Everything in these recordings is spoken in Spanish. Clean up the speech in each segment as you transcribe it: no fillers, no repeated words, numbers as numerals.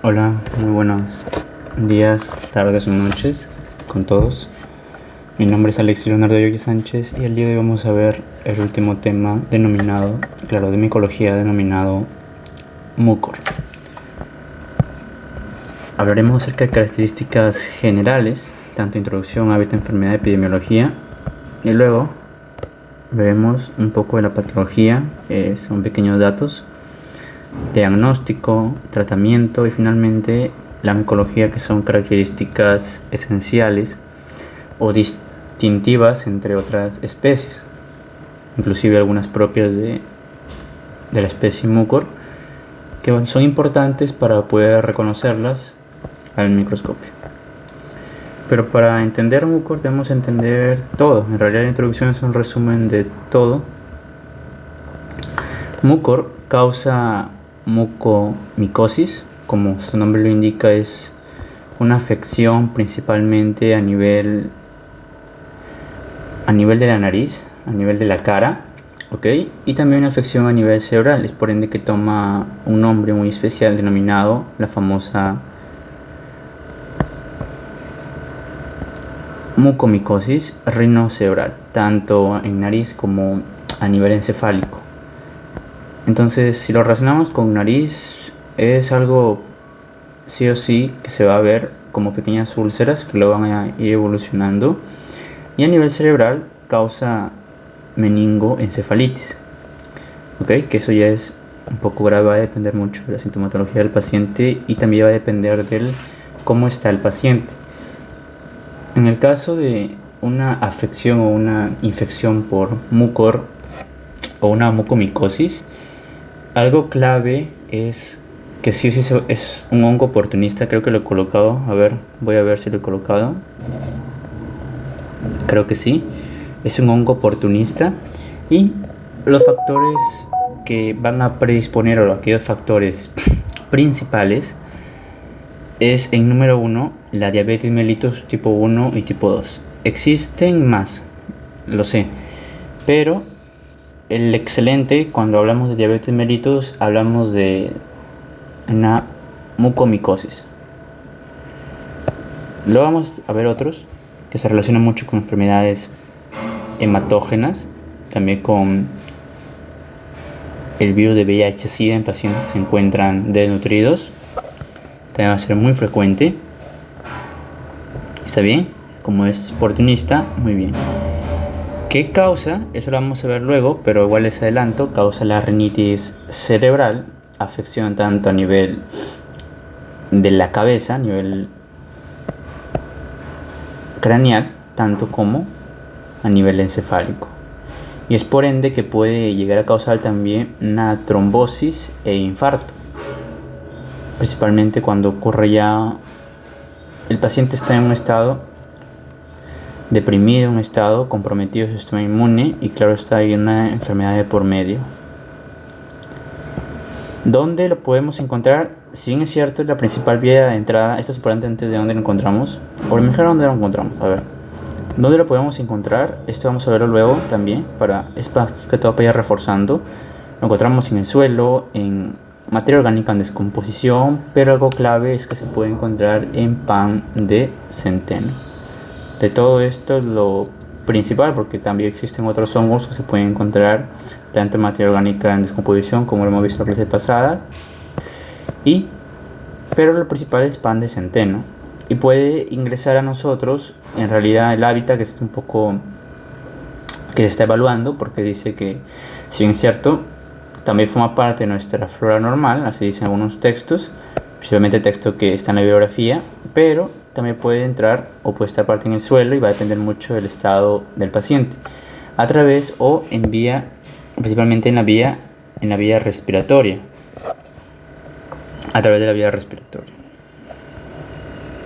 Hola, muy buenos días, tardes o noches con todos. Mi nombre es Alexis Leonardo Yogi Sánchez y el día de hoy vamos a ver el último tema denominado, de micología, denominado mucor. Hablaremos acerca de características generales, tanto introducción, hábito, enfermedad, epidemiología, y luego veremos un poco de la patología, son pequeños datos, diagnóstico, tratamiento y finalmente la micología, que son características esenciales o distintivas entre otras especies, inclusive algunas propias de la especie mucor, que son importantes para poder reconocerlas al microscopio. Pero para entender mucor debemos entender todo. En realidad la introducción es un resumen de todo. Mucor causa mucomicosis, como su nombre lo indica, es una afección principalmente a nivel de la nariz, a nivel de la cara, ¿okay? Y también una afección a nivel cerebral, es por ende que toma un nombre muy especial denominado la famosa mucomicosis rinocebral, tanto en nariz como a nivel encefálico. Entonces, si lo relacionamos con nariz, es algo sí o sí que se va a ver como pequeñas úlceras que lo van a ir evolucionando. Y a nivel cerebral causa meningoencefalitis, ¿ok? Que eso ya es un poco grave, va a depender mucho de la sintomatología del paciente y también va a depender del cómo está el paciente. En el caso de una afección o una infección por mucor o una mucomicosis, algo clave es que sí es un hongo oportunista. Creo que lo he colocado, voy a ver si lo he colocado. Creo que sí, es un hongo oportunista, y los factores que van a predisponer, o aquellos factores principales, es en número 1 la diabetes mellitus tipo 1 y tipo 2. Existen más, lo sé, pero el excelente, cuando hablamos de diabetes mellitus, hablamos de una mucomicosis. Luego vamos a ver otros que se relacionan mucho con enfermedades hematógenas, también con el virus de VIH-Sida en pacientes que se encuentran desnutridos. También va a ser muy frecuente. ¿Está bien? Como es oportunista, muy bien. ¿Qué causa? Eso lo vamos a ver luego, pero igual les adelanto. Causa la rinitis cerebral, afección tanto a nivel de la cabeza, a nivel craneal, tanto como a nivel encefálico. Y es por ende que puede llegar a causar también una trombosis e infarto, principalmente cuando ocurre ya el paciente está en un estado deprimido, un estado comprometido de su sistema inmune, y claro está, hay una enfermedad de por medio. ¿Dónde lo podemos encontrar? Si bien es cierto, la principal vía de entrada, esto es importante antes de dónde lo encontramos, o mejor dónde lo encontramos. A ver, ¿dónde lo podemos encontrar? Esto vamos a verlo luego también, es para que todo vaya reforzando. Lo encontramos en el suelo, en materia orgánica en descomposición, pero algo clave es que se puede encontrar en pan de centeno. De todo esto es lo principal, porque también existen otros hongos que se pueden encontrar tanto en materia orgánica en descomposición, como lo hemos visto en la clase pasada, pero lo principal es pan de centeno, y puede ingresar a nosotros. En realidad el hábitat, que es un poco que se está evaluando, porque dice que, si bien es cierto, también forma parte de nuestra flora normal, así dicen algunos textos, principalmente el texto que está en la bibliografía, pero también puede entrar o puede estar parte en el suelo, y va a depender mucho del estado del paciente, a través o en vía, principalmente en la vía respiratoria, a través de la vía respiratoria.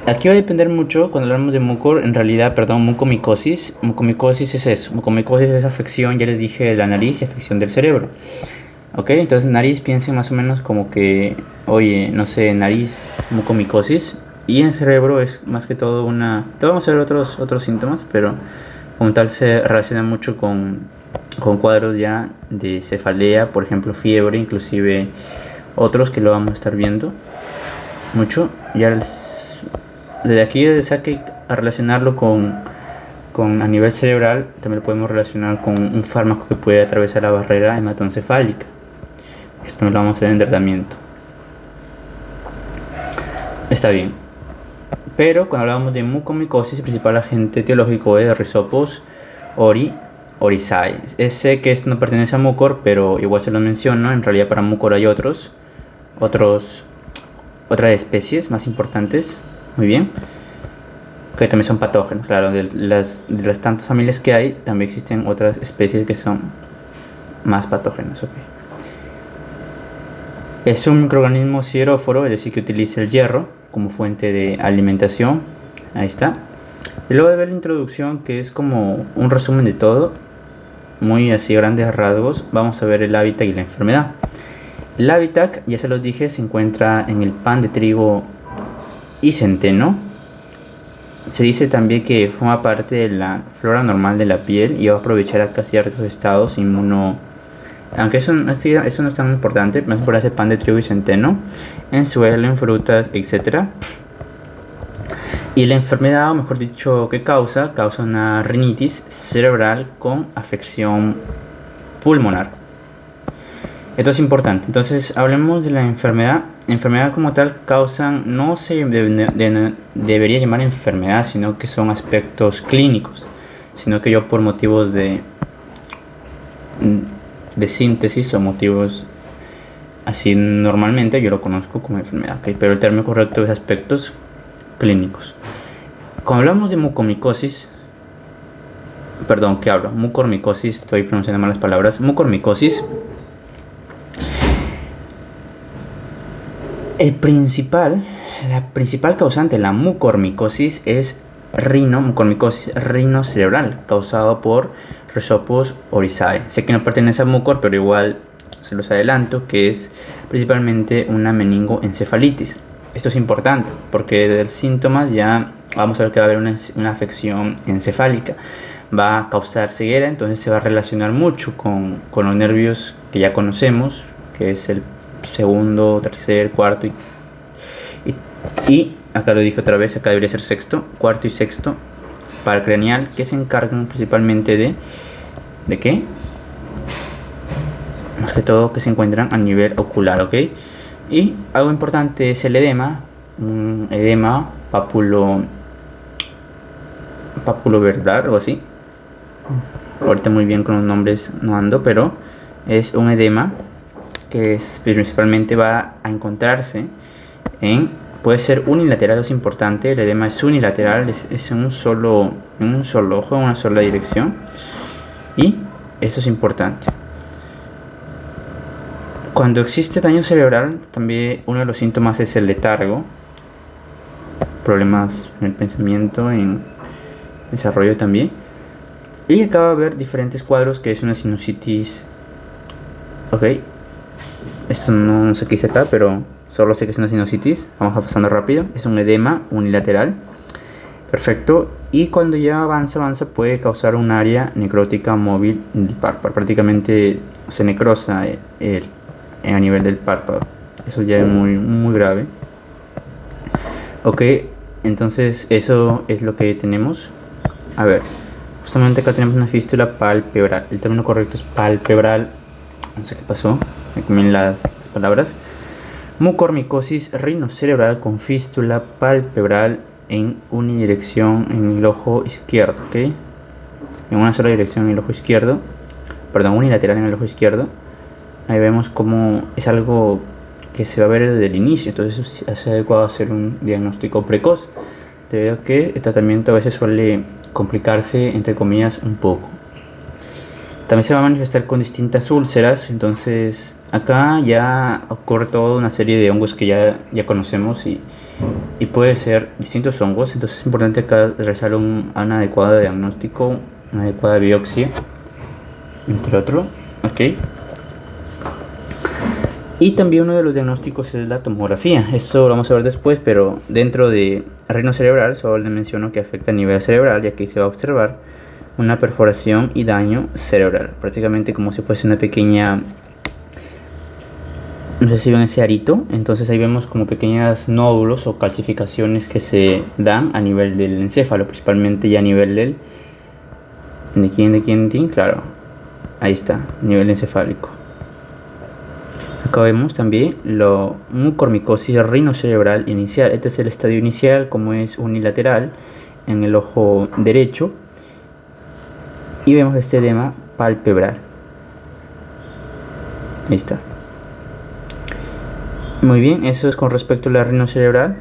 Aquí va a depender mucho, cuando hablamos de mucor, mucomicosis. Mucomicosis es eso, mucomicosis es afección, ya les dije, de la nariz y afección del cerebro. Ok, entonces nariz, piensen más o menos como que, oye, no sé, nariz, mucomicosis, y en cerebro es más que todo luego vamos a ver otros síntomas, pero como tal se relaciona mucho con cuadros ya de cefalea, por ejemplo fiebre, inclusive otros que lo vamos a estar viendo mucho. Ya desde aquí saque a relacionarlo con a nivel cerebral, también lo podemos relacionar con un fármaco que puede atravesar la barrera hematoencefálica. Esto no lo vamos a ver en tratamiento. Está bien. Pero cuando hablamos de mucormicosis, el principal agente etiológico es Rhizopus oryzae. Sé que esto no pertenece a mucor, pero igual se lo menciono. En realidad para mucor hay otras especies más importantes. Muy bien. Que también son patógenos. Claro, de las tantas familias que hay, también existen otras especies que son más patógenas. Okay. Es un microorganismo sideróforo, es decir, que utiliza el hierro como fuente de alimentación. Ahí está. Y luego de ver la introducción, que es como un resumen de todo, muy así grandes rasgos, vamos a ver el hábitat y la enfermedad. El hábitat, ya se los dije, se encuentra en el pan de trigo y centeno. Se dice también que forma parte de la flora normal de la piel y va a aprovechar acá ciertos estados aunque eso no es tan importante, más por hacer pan de trigo y centeno en suelo, en frutas, etc. Y la enfermedad, o mejor dicho, que causa una rinitis cerebral con afección pulmonar. Esto es importante. Entonces hablemos de la enfermedad. Enfermedad como tal no se debería llamar enfermedad, sino que son aspectos clínicos, sino que yo por motivos de síntesis o motivos así normalmente yo lo conozco como enfermedad, ¿okay? Pero el término correcto es aspectos clínicos. Cuando hablamos de mucormicosis, mucormicosis, estoy pronunciando malas palabras. Mucormicosis, la principal causante de la mucormicosis es mucormicosis rinocerebral, causado por Rhizopus oryzae. Sé que no pertenece al mucor, pero igual se los adelanto que es principalmente una meningoencefalitis. Esto es importante porque de los síntomas ya vamos a ver que va a haber una afección encefálica. Va a causar ceguera, entonces se va a relacionar mucho con los nervios que ya conocemos, que es el segundo, tercer, cuarto y acá lo dije otra vez, acá debería ser sexto, cuarto y sexto paracraneal, que se encargan principalmente ¿de qué? Más que todo que se encuentran a nivel ocular, ¿ok? Y algo importante es el edema, un edema papuloverbal o así. Ahorita muy bien con los nombres no ando, pero es un edema que principalmente va a encontrarse puede ser unilateral, es importante. El edema es unilateral, es en un solo ojo, en una sola dirección, y eso es importante. Cuando existe daño cerebral, también uno de los síntomas es el letargo, problemas en el pensamiento, en desarrollo también, y acá va a haber diferentes cuadros, que es una sinusitis. Ok, esto no sé qué dice acá, pero solo sé que es una sinusitis. Vamos a pasando rápido. Es un edema unilateral. Perfecto. Y cuando ya avanza, puede causar un área necrótica móvil del párpado. Prácticamente se necrosa a nivel del párpado. Eso ya es muy, muy grave. Ok, entonces eso es lo que tenemos. A ver, justamente acá tenemos una fístula palpebral. El término correcto es palpebral. No sé qué pasó, me comí las palabras. Mucormicosis rinocerebral con fístula palpebral en unidirección en el ojo izquierdo, ¿ok? En una sola dirección en el ojo izquierdo, perdón, unilateral en el ojo izquierdo. Ahí vemos cómo es algo que se va a ver desde el inicio, entonces es adecuado hacer un diagnóstico precoz, debido a que el tratamiento a veces suele complicarse, entre comillas, un poco. También se va a manifestar con distintas úlceras, entonces acá ya ocurre toda una serie de hongos que ya conocemos y puede ser distintos hongos, entonces es importante acá realizar un adecuado diagnóstico, una adecuada biopsia, entre otros, ¿ok? Y también uno de los diagnósticos es la tomografía, eso lo vamos a ver después, pero dentro de rinocerebral solo le menciono que afecta a nivel cerebral, y aquí se va a observar una perforación y daño cerebral, prácticamente como si fuese una pequeña No sé si ven ese arito, entonces ahí vemos como pequeños nódulos o calcificaciones que se dan a nivel del encéfalo, principalmente ya a nivel del... ¿De quién? Claro, ahí está, nivel encefálico. Acá vemos también la mucormicosis rinocerebral inicial. Este es el estadio inicial, como es unilateral en el ojo derecho. Y vemos este edema palpebral. Ahí está. Muy bien, eso es con respecto a la rinocerebral.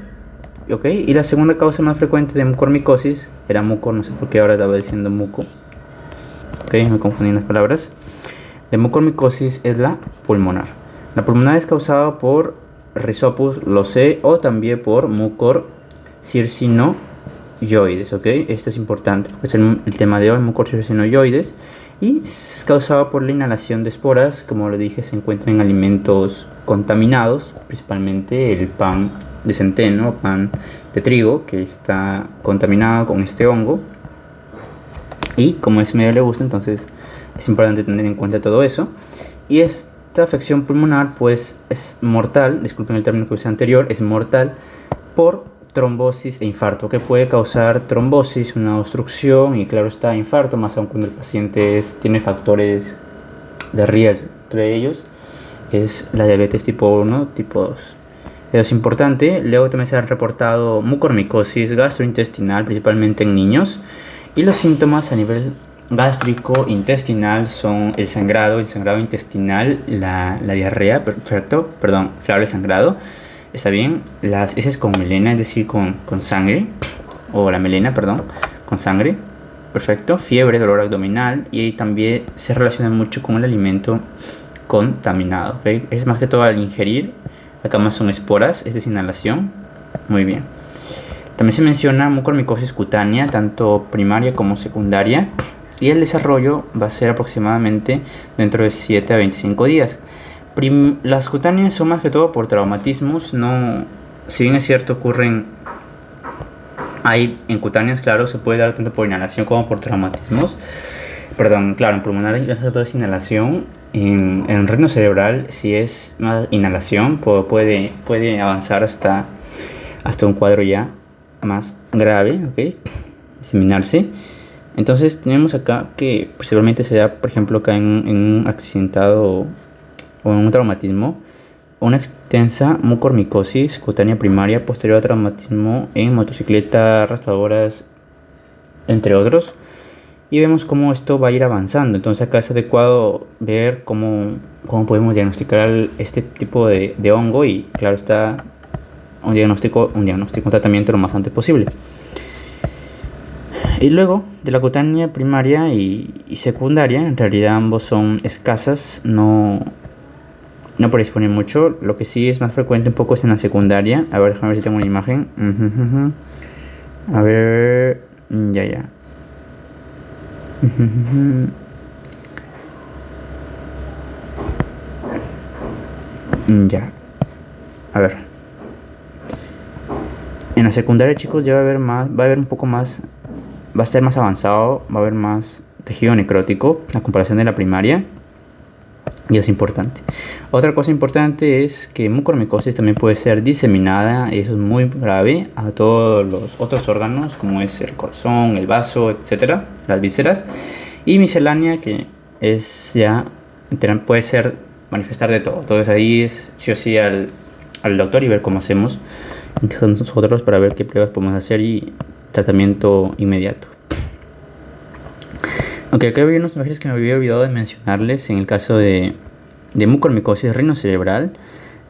Ok, y la segunda causa más frecuente de mucormicosis era muco, no sé por qué ahora estaba diciendo muco. Ok, me confundí en las palabras. De mucormicosis es la pulmonar. La pulmonar es causada por Rhizopus losee o también por mucor circinoioides. Ok, esto es importante porque es el tema de hoy, mucor circinoioides. Y es causado por la inhalación de esporas. Como lo dije, se encuentra en alimentos contaminados, principalmente el pan de centeno, pan de trigo, que está contaminado con este hongo. Y como es medio le gusta, entonces es importante tener en cuenta todo eso. Y esta afección pulmonar pues es mortal, disculpen el término que usé anterior, es mortal por trombosis e infarto, que puede causar trombosis, una obstrucción y claro está infarto, más aún cuando el paciente tiene factores de riesgo. Entre ellos es la diabetes tipo 1, tipo 2. Eso es importante. Luego también se ha reportado mucormicosis gastrointestinal, principalmente en niños. Y los síntomas a nivel gástrico intestinal son el sangrado intestinal, la diarrea, perfecto, perdón, claro, el sangrado, está bien, las heces con melena, es decir, con sangre, o la melena, perdón, con sangre, perfecto, fiebre, dolor abdominal, y también se relaciona mucho con el alimento contaminado, ¿okay? Es más que todo al ingerir, acá más son esporas, es inhalación, muy bien. También se menciona mucormicosis cutánea, tanto primaria como secundaria, y el desarrollo va a ser aproximadamente dentro de 7 a 25 días. Las cutáneas son más que todo por traumatismos, no, si bien es cierto ocurren, hay en cutáneas, claro, se puede dar tanto por inhalación como por traumatismos. Perdón, claro, en pulmonar todo es inhalación, en rinocerebral si es más inhalación puede avanzar hasta un cuadro ya más grave, ¿ok? Diseminarse. Entonces tenemos acá que principalmente se da, por ejemplo, acá en un accidentado o en un traumatismo, una extensa mucormicosis cutánea primaria posterior a traumatismo en motocicleta, raspadoras, entre otros. Y vemos cómo esto va a ir avanzando. Entonces acá es adecuado ver cómo podemos diagnosticar este tipo de hongo y claro está un diagnóstico, un tratamiento lo más antes posible. Y luego de la cutánea primaria y secundaria, en realidad ambos son escasas, no predisponen mucho. Lo que sí es más frecuente un poco es en la secundaria. A ver, déjame ver si tengo una imagen. A ver, ya. Ya. A ver. En la secundaria, chicos, ya va a haber un poco más, va a estar más avanzado, va a haber más tejido necrótico a comparación de la primaria. Y es importante. Otra cosa importante es que mucormicosis también puede ser diseminada, y eso es muy grave, a todos los otros órganos, como es el corazón, el vaso, etcétera, las vísceras. Y miscelánea, que es ya, puede ser manifestar de todo. Entonces ahí es sí o sí al doctor y ver cómo hacemos nosotros para ver qué pruebas podemos hacer y tratamiento inmediato. Ok, acá hay unos imágenes que me había olvidado de mencionarles. En el caso de mucormicosis rinocerebral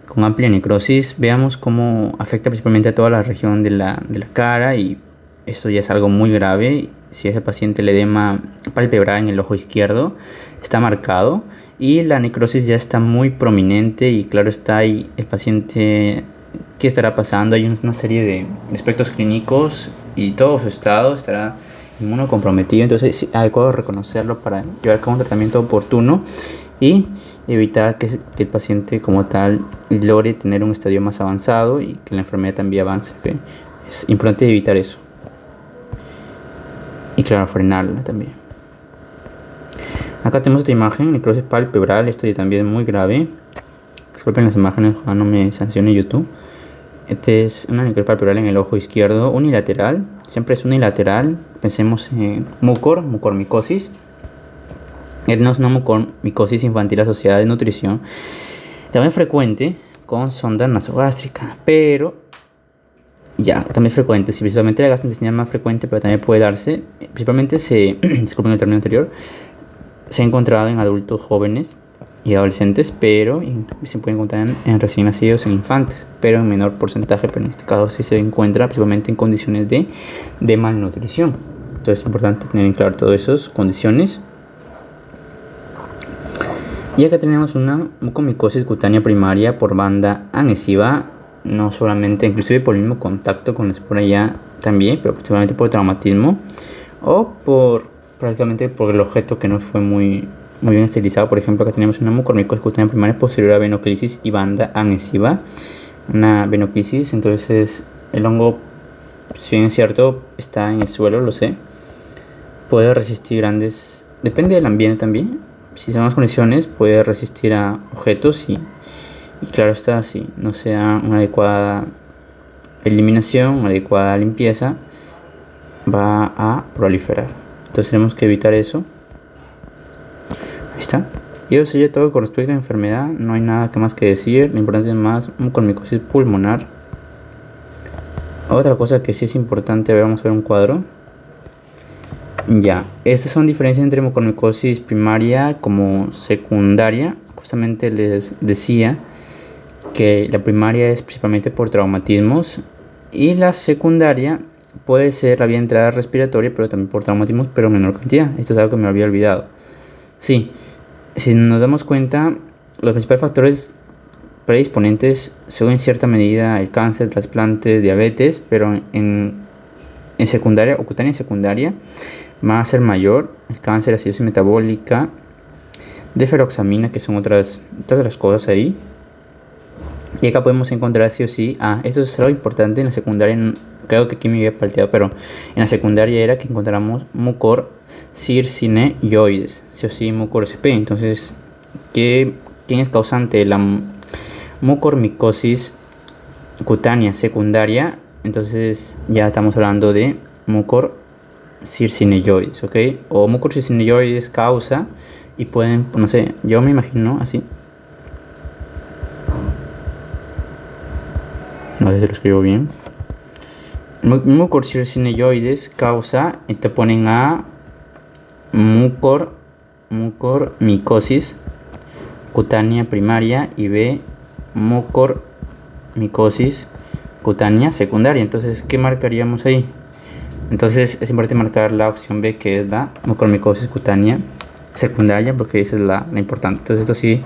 con amplia necrosis, veamos cómo afecta principalmente a toda la región de la cara, y esto ya es algo muy grave. Si ese paciente el edema palpebral en el ojo izquierdo está marcado y la necrosis ya está muy prominente, y claro está ahí el paciente, ¿qué estará pasando? Hay una serie de aspectos clínicos y todo su estado estará inmunocomprometido, entonces es adecuado reconocerlo para llevar a cabo un tratamiento oportuno y evitar que el paciente como tal logre tener un estadio más avanzado y que la enfermedad también avance, ¿okay? Es importante evitar eso y claro, frenarla también. Acá tenemos esta imagen, necrosis palpebral, esto ya también es muy grave, Disculpen las imágenes, ojalá no me sancione YouTube. Este es una necrosis palpebral en el ojo izquierdo, unilateral. Siempre es unilateral. Pensemos en mucormicosis. No es una mucormicosis infantil asociada a desnutrición. También frecuente con sonda nasogástrica, pero ya, también es frecuente. Sí, principalmente la gastrointestinal es más frecuente, pero también puede darse. Principalmente disculpen el término anterior, se ha encontrado en adultos jóvenes y adolescentes, pero se puede encontrar en recién nacidos, en infantes, pero en menor porcentaje. Pero en este caso sí se encuentra principalmente en condiciones de malnutrición. Entonces es importante tener en claro todas esas condiciones. Y acá tenemos una mucomicosis cutánea primaria por banda adhesiva, no solamente, inclusive por el mismo contacto con la espora ya también, pero principalmente por traumatismo o prácticamente por el objeto que no fue muy bien esterilizado. Por ejemplo, acá tenemos una mucormicosis cutánea primaria posterior a venoclisis y banda adhesiva, una venoclisis. Entonces el hongo, si bien es cierto, está en el suelo, lo sé, puede resistir grandes, depende del ambiente también. Si son las condiciones, puede resistir a objetos y claro está, si no se da una adecuada eliminación, una adecuada limpieza, va a proliferar. Entonces tenemos que evitar eso. Ahí está. Y eso sería todo con respecto a la enfermedad. No hay nada más que decir. Lo importante es más mucormicosis pulmonar. Otra cosa que sí es importante, vamos a ver un cuadro. Ya, estas son diferencias entre mucormicosis primaria como secundaria. Justamente les decía que la primaria es principalmente por traumatismos y la secundaria puede ser la vía de entrada respiratoria, pero también por traumatismos, pero en menor cantidad. Esto es algo que me había olvidado. Sí, si nos damos cuenta, los principales factores predisponentes son en cierta medida el cáncer, trasplante, diabetes, pero en secundaria o cutánea secundaria va a ser mayor el cáncer, acidosis metabólica, deferoxamina, que son otras cosas ahí. Y acá podemos encontrar sí o sí, esto es algo importante en la secundaria, creo que aquí me había palteado, pero en la secundaria era que encontramos mucor circineioides, sí o sí mucor SP. Entonces, ¿quién es causante de la mucormicosis cutánea secundaria? Entonces ya estamos hablando de mucor circineioides, ¿ok? O mucor circineioides causa, y pueden, no sé, yo me imagino así. No sé si lo escribo bien. Mucor circineioides causa, y te ponen a mucormicosis cutánea primaria y B mucormicosis cutánea secundaria. Entonces, ¿qué marcaríamos ahí? Entonces es importante marcar la opción B, que es la mucormicosis cutánea secundaria, porque esa es la importante. Entonces esto sí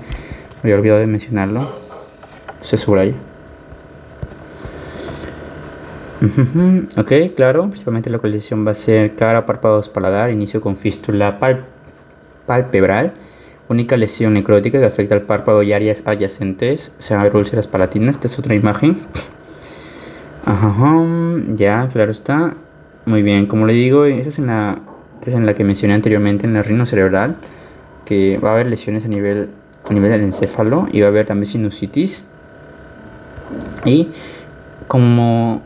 me había olvidado de mencionarlo, se subraya. Ok, claro, principalmente la localización va a ser cara, párpados, paladar, inicio con fístula palpebral, única lesión necrótica que afecta al párpado y áreas adyacentes, se van a ver úlceras palatinas. Esta es otra imagen. Ya, claro está. Muy bien, como le digo, esta es en la que mencioné anteriormente, en el rino cerebral, que va a haber lesiones a nivel del encéfalo y va a haber también sinusitis. Y como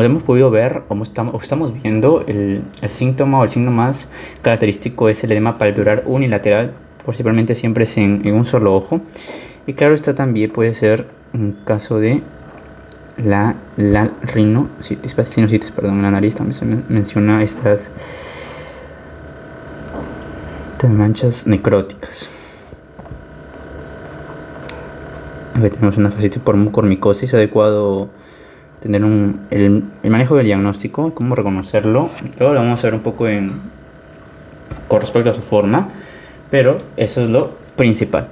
hemos podido ver, o estamos viendo, el síntoma o el signo más característico es el edema palpebral unilateral, principalmente siempre es en un solo ojo. Y claro, esta también puede ser en caso de la sinusitis, perdón, en la nariz también se menciona estas manchas necróticas. Aquí tenemos una fascitis por mucormicosis, adecuado tener el manejo del diagnóstico, cómo reconocerlo. Luego lo vamos a ver un poco con respecto a su forma, pero eso es lo principal.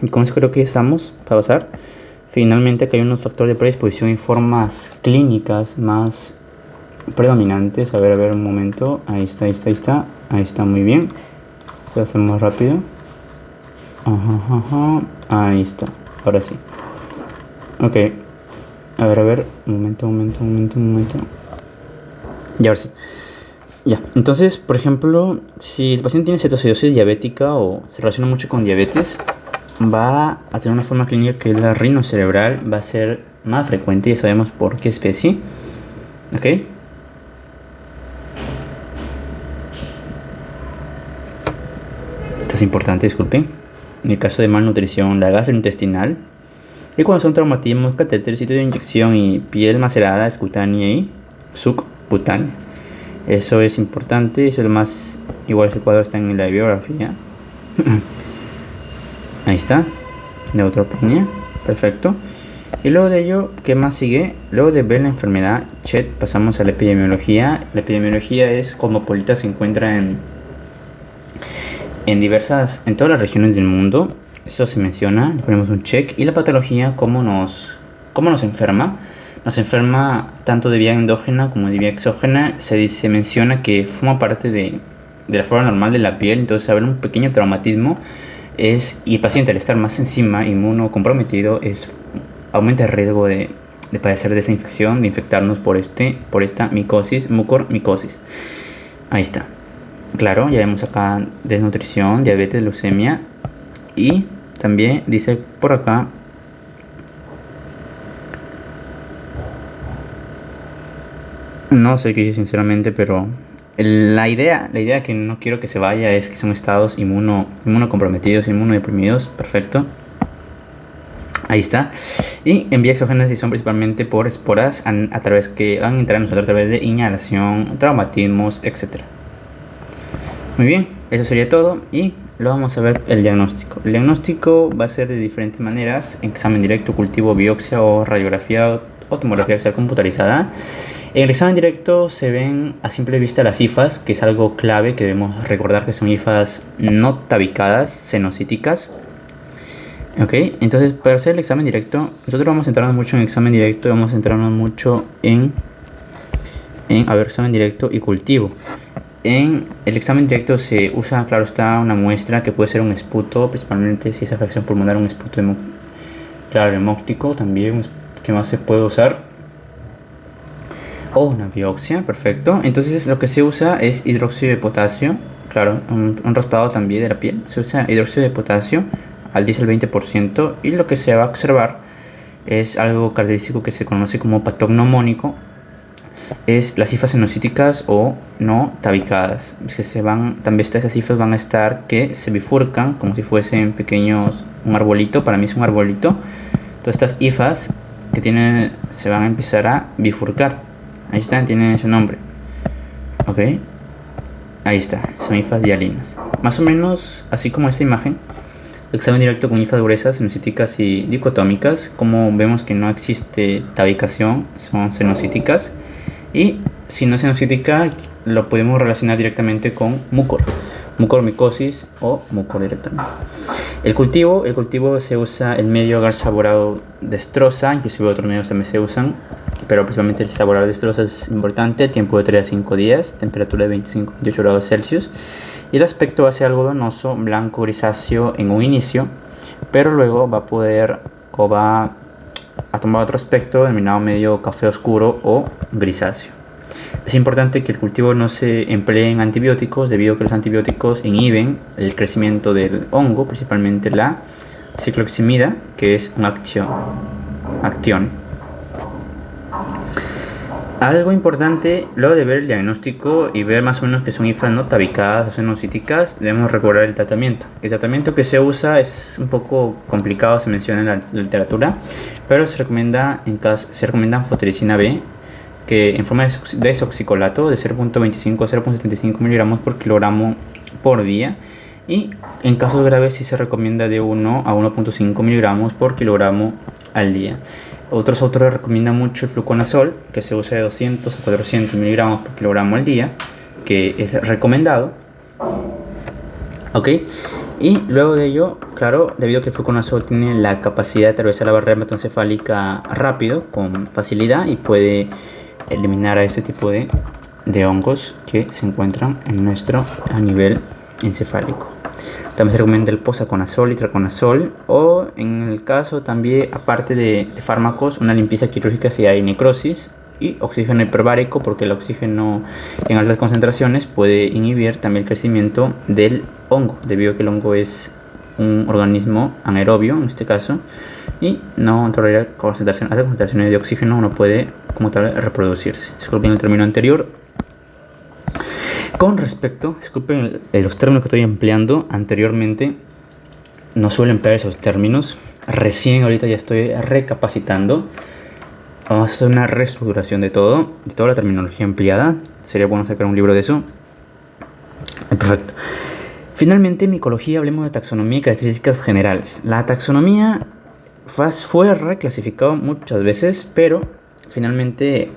Y con eso creo que estamos para pasar. Finalmente, aquí hay unos factores de predisposición y formas clínicas más predominantes. A ver un momento. Ahí está, muy bien. Esto lo hacemos rápido. Ahí está, ahora sí. Ok, a ver, un momento. Y ahora sí. Ya, entonces, por ejemplo, si el paciente tiene cetoacidosis diabética o se relaciona mucho con diabetes, va a tener una forma clínica que es la rinocerebral, va a ser más frecuente, ya sabemos por qué especie. ¿Ok? Esto es importante, disculpen. En el caso de malnutrición, la gastrointestinal. Y cuando son traumatismos, catéter, sitio de inyección y piel macerada, escutánea y subcutánea. Eso es importante, eso es lo más... Igual ese cuadro está en la bibliografía. Ahí está. Neutropenia. Perfecto. Y luego de ello, ¿qué más sigue? Luego de ver la enfermedad, Chet, pasamos a la epidemiología. La epidemiología es cosmopolita, se encuentra en todas las regiones del mundo. Eso se menciona, le ponemos un check. Y la patología, cómo nos enferma. Nos enferma tanto de vía endógena como de vía exógena. Se menciona que forma parte de la flora normal de la piel. Entonces, haber un pequeño traumatismo y el paciente, al estar más encima, inmunocomprometido, aumenta el riesgo de padecer de esa infección, de infectarnos por esta micosis, mucormicosis. Ahí está. Claro, ya vemos acá desnutrición, diabetes, leucemia. Y también dice por acá, no sé qué dice sinceramente, pero la idea que no quiero que se vaya es que son estados inmunocomprometidos, inmunodeprimidos. Perfecto. Ahí está. Y en vía exógena sí son principalmente por esporas a través que van a entrar en nosotros a través de inhalación, traumatismos, etc. Muy bien, eso sería todo y lo vamos a ver el diagnóstico. El diagnóstico va a ser de diferentes maneras: examen directo, cultivo, biopsia o radiografía o tomografía axial computarizada. En el examen directo se ven a simple vista las hifas, que es algo clave que debemos recordar, que son hifas no tabicadas, senocíticas. Ok, entonces para hacer el examen directo, nosotros vamos a centrarnos mucho en el examen directo, vamos a centrarnos mucho en examen directo y cultivo. En el examen directo se usa, claro está, una muestra que puede ser un esputo, principalmente si es afección pulmonar, un esputo hemóptico también, que más se puede usar, o una biopsia. Perfecto. Entonces lo que se usa es hidróxido de potasio, claro, un raspado también de la piel, se usa hidróxido de potasio al 10 al 20%, y lo que se va a observar es algo característico que se conoce como patognomónico. Es las cifras senocíticas o no tabicadas, que también esas cifras van a estar que se bifurcan como si fuesen pequeños, un arbolito. Para mí es un arbolito. Todas estas hifas que se van a empezar a bifurcar. Ahí están, tienen su nombre. Ok, ahí está, son hifas hialinas, más o menos así como esta imagen. Examen directo con hifas gruesas, senocíticas y dicotómicas. Como vemos que no existe tabicación, son senocíticas. Y si no es senocítica, lo podemos relacionar directamente con mucormicosis o mucor directamente. El cultivo se usa el medio agar saborado destroza, inclusive otros medios también se usan, pero principalmente el saborado destroza es importante. Tiempo de 3 a 5 días, temperatura de 25 a 28 grados Celsius. Y el aspecto va a ser algodonoso, blanco, grisáceo en un inicio, pero luego va a tomar otro aspecto denominado medio café oscuro o grisáceo. Es importante que el cultivo no se emplee en antibióticos, debido a que los antibióticos inhiben el crecimiento del hongo, principalmente la cicloximida, que es un actión. Algo importante, luego de ver el diagnóstico y ver más o menos que son hifas no tabicadas o senocíticas, debemos recordar el tratamiento. El tratamiento que se usa es un poco complicado, se menciona en la literatura, pero se recomienda anfotericina B, que en forma de desoxicolato de 0.25 a 0.75 miligramos por kilogramo por día, y en casos graves sí se recomienda de 1 a 1.5 miligramos por kilogramo al día. Otros autores recomiendan mucho el fluconazol, que se usa de 200 a 400 miligramos por kilogramo al día, que es recomendado. Ok, y luego de ello, claro, debido a que el fluconazol tiene la capacidad de atravesar la barrera hematoencefálica rápido, con facilidad, y puede eliminar a este tipo de hongos que se encuentran a nivel encefálico. También se recomienda el posaconazol y traconazol, o en el caso también, aparte de fármacos, una limpieza quirúrgica si hay necrosis, y oxígeno hiperbárico, porque el oxígeno en altas concentraciones puede inhibir también el crecimiento del hongo, debido a que el hongo es un organismo anaerobio en este caso y no tolera concentraciones de oxígeno, no puede como tal reproducirse. Disculpen el término anterior. Con respecto, disculpen los términos que estoy empleando anteriormente, no suelo emplear esos términos. Recién ahorita ya estoy recapacitando. Vamos a hacer una reestructuración de toda la terminología empleada. Sería bueno sacar un libro de eso. Perfecto. Finalmente, micología, hablemos de taxonomía y características generales. La taxonomía fue reclasificado muchas veces, pero finalmente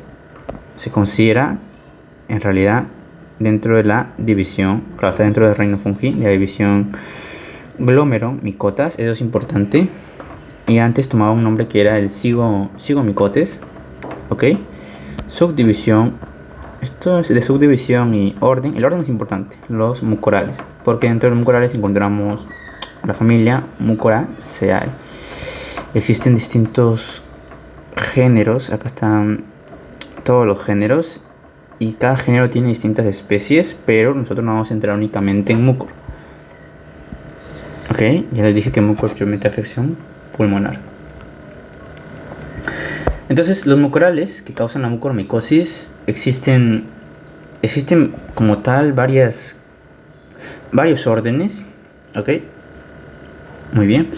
se considera en realidad dentro de la división, claro, está dentro del reino fungi, de la división glomeromicotas. Eso es importante. Y antes tomaba un nombre que era el Zygomicotes, ¿ok? Subdivisión, esto es de subdivisión y orden. El orden es importante, los mucorales, porque dentro de los mucorales encontramos la familia Mucoraceae. Existen distintos géneros, acá están todos los géneros, y cada género tiene distintas especies, pero nosotros nos vamos a centrar únicamente en mucor. Ok, ya les dije que mucor permite afección pulmonar. Entonces, los mucorales que causan la mucormicosis existen como tal varios órdenes, ok, muy bien,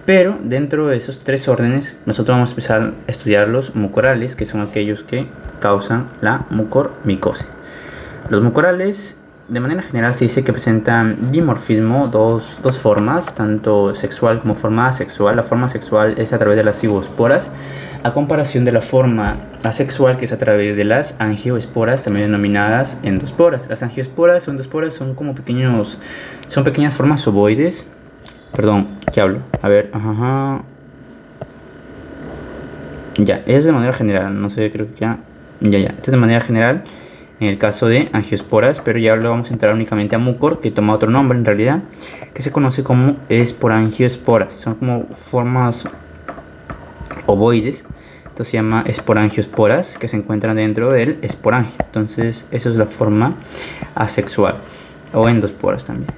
pero dentro de esos 3 órdenes nosotros vamos a empezar a estudiar los mucorales, que son aquellos que causan la mucormicosis. Los mucorales, de manera general, se dice que presentan dimorfismo, dos formas, tanto sexual como forma asexual. La forma sexual es a través de las cigosporas, a comparación de la forma asexual, que es a través de las angioesporas, también denominadas endosporas. Las angioesporas o endosporas son pequeñas formas ovoides. Perdón, ¿qué hablo? A ver, ya, es de manera general, no sé, creo que ya. Esto es de manera general en el caso de angioesporas, pero ya lo vamos a entrar únicamente a mucor, que toma otro nombre en realidad, que se conoce como esporangioesporas. Son como formas ovoides, entonces se llama esporangioesporas, que se encuentran dentro del esporangio. Entonces eso es la forma asexual, o endosporas también.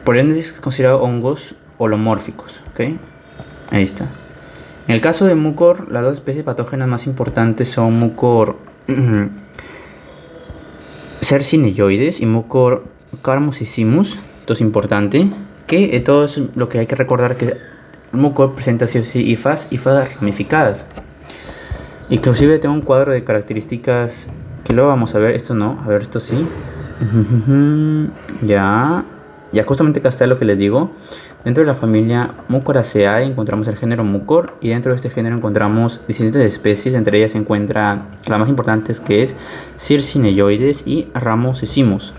Por ende es considerado hongos holomórficos, ¿ok? Ahí está. En el caso de mucor, las 2 especies patógenas más importantes son mucor cercineioides y mucor carmosissimus. Esto es importante, que todo es lo que hay que recordar, que el mucor presenta sí o sí hifas ramificadas. Inclusive tengo un cuadro de características que luego vamos a ver. Esto no, a ver, esto sí. Ya justamente acá está lo que les digo. Dentro de la familia Mucoraceae encontramos el género mucor, y dentro de este género encontramos distintas especies. Entre ellas se encuentra la más importante, que es Circineioides y Ramosissimus.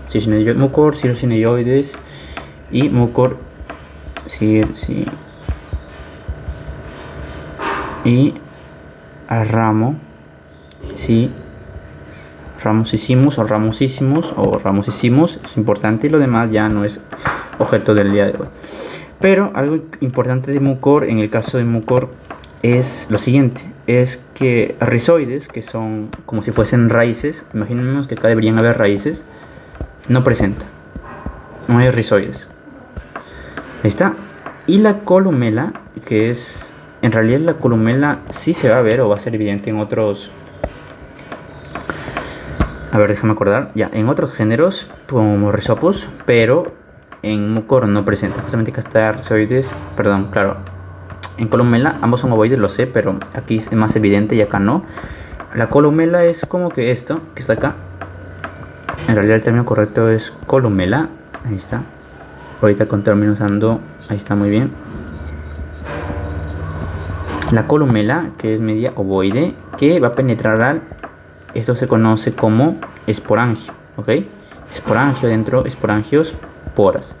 Mucor Circineioides y Mucor y Ramosissimus o Ramosissimus es importante, y lo demás ya no es objeto del día de hoy. Pero algo importante de mucor, en el caso de mucor, es lo siguiente: es que rizoides, que son como si fuesen raíces, imaginemos que acá deberían haber raíces, no presenta, no hay rizoides. Ahí está. Y la columela, que es, en realidad la columela sí se va a ver o va a ser evidente en otros, a ver, déjame acordar, ya, en otros géneros como Rhizopus, pero en mucor no presenta. Justamente que está rizoides, perdón, claro, en columela ambos son ovoides, lo sé, pero aquí es más evidente y acá no. La columela es como que esto que está acá. En realidad el término correcto es columela. Ahí está. Ahorita con término usando, ahí está, muy bien. La columela, que es media ovoide, que va a penetrar esto se conoce como esporangio, ¿ok? Esporangio dentro, esporangiosporas.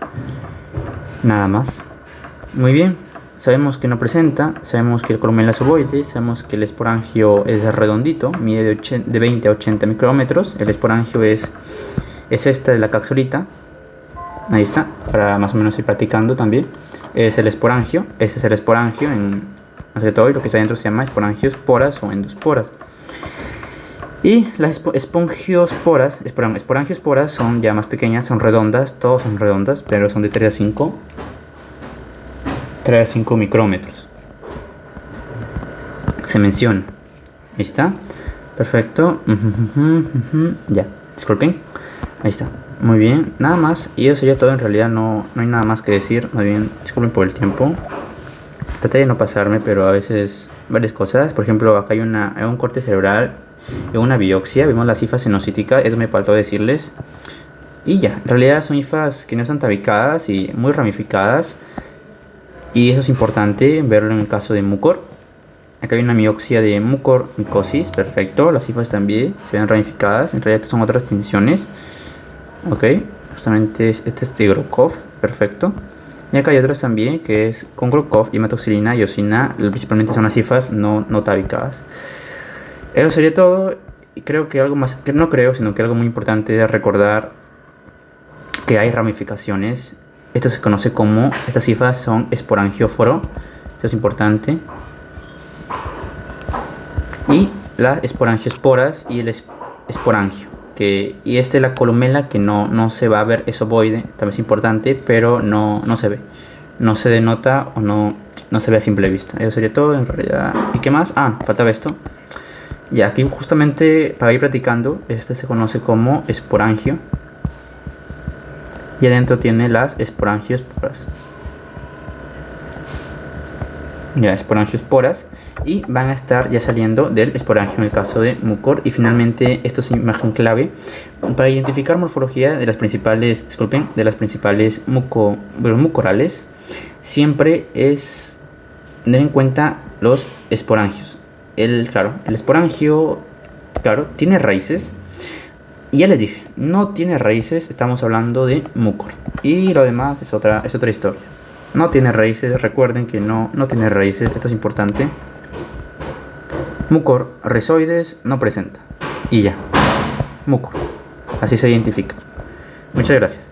Nada más. Muy bien. Sabemos que no presenta, sabemos que el columela es ovoide, sabemos que el esporangio es redondito, mide de 20 a 80 micrómetros. El esporangio es esta de la caxolita. Ahí está, para más o menos ir practicando también. Es el esporangio, ese es el esporangio más que todo, y lo que está dentro se llama esporangiosporas o endosporas. Y las esporangiosporas son ya más pequeñas, son redondas, todas son redondas, pero son de 3 a 5 3 a 5 micrómetros. Se menciona. Ahí está. Perfecto. Ya, disculpen. Ahí está. Muy bien. Nada más. Y eso sería todo. En realidad no hay nada más que decir. Más bien, disculpen por el tiempo. Traté de no pasarme, pero a veces varias cosas. Por ejemplo, acá hay un corte cerebral, una biopsia. Vemos las hifas senocíticas. Eso me faltó decirles. Y ya, en realidad son hifas que no están tabicadas y muy ramificadas. Y eso es importante verlo en el caso de mucor. Acá hay una biopsia de mucormicosis. Perfecto, las hifas también se ven ramificadas. En realidad son otras tensiones. Ok, justamente este es Tigrokov. Perfecto. Y acá hay otras también, que es con Krokov y metoxilina y osina. Principalmente son las hifas no tabicadas. Eso sería todo. Y creo que algo más, que no creo, sino que algo muy importante es recordar que hay ramificaciones. Esto se conoce como, estas hifas son esporangióforo. Esto es importante. Y las esporangiosporas y el esporangio. Y esta es la columela, que no se va a ver, es ovoide, también es importante, pero no se ve. No se denota o no se ve a simple vista. Eso sería todo en realidad. ¿Y qué más? Faltaba esto. Y aquí justamente para ir practicando, este se conoce como esporangio. Y adentro tiene las esporangiosporas. Ya, esporangiosporas. Y van a estar ya saliendo del esporangio en el caso de mucor. Y finalmente, esto es imagen clave para identificar morfología de las principales, mucorales. Siempre es tener en cuenta los esporangios. El esporangio, claro, tiene raíces. Y ya les dije, no tiene raíces, estamos hablando de mucor. Y lo demás es otra historia. No tiene raíces, recuerden que no tiene raíces, esto es importante. Mucor, rizoides, no presenta. Y ya, mucor. Así se identifica. Muchas gracias.